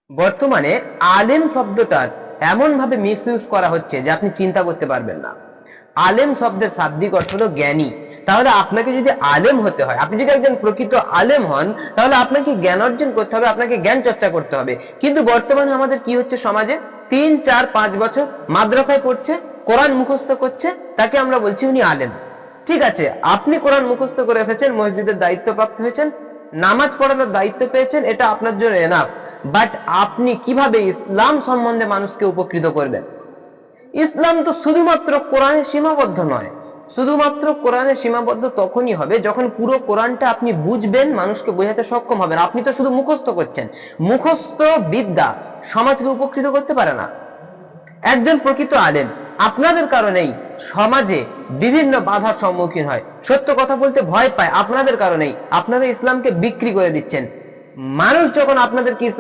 বর্তমানে আলেম শব্দটার এমন ভাবে মিসইউজ করা হচ্ছে যে আপনি চিন্তা করতে পারবেন না। আলেম শব্দের শাব্দিক অর্থ হলো জ্ঞানী। তাহলে আপনাকে যদি আলেম হতে হয়, আপনি যদি একজন প্রকৃত আলেম হন, তাহলে আপনাকে জ্ঞান অর্জন করতে হবে, আপনাকে জ্ঞান চর্চা করতে হবে। কিন্তু বর্তমানে আমাদের কি হচ্ছে, সমাজে 3, 4, 5 বছর মাদ্রাসায় পড়ছে, কোরআন মুখস্থ করছে, তাকে আমরা বলছি উনি আলেম। ঠিক আছে, আপনি কোরআন মুখস্থ করে এসেছেন, মসজিদের দায়িত্বপ্রাপ্ত হয়েছেন, নামাজ পড়ানোর দায়িত্ব পেয়েছেন, এটা আপনার জন্য এনাফ। বাট আপনি কিভাবে ইসলাম সম্বন্ধে মানুষকে উপকৃত করবেন? ইসলাম তো শুধুমাত্র কোরআনে সীমাবদ্ধ নয়। শুধুমাত্র কোরআনে সীমাবদ্ধ তখনই হবে যখন পুরো কোরআনটা আপনি বুঝবেন, মানুষকে বোঝাতে সক্ষম হবেন। আপনি তো শুধু মুখস্থ করছেন। মুখস্থ বিদ্যা সমাজকে উপকৃত করতে পারে না। একজন প্রকৃত আলেম আপনাদের কারণেই সমাজে বিভিন্ন বাধার সম্মুখীন হয়, সত্য কথা বলতে ভয় পায় আপনাদের কারণেই। আপনারা ইসলামকে বিক্রি করে দিচ্ছেন। মানুষ যখন আপনাদেরকে ইসলাম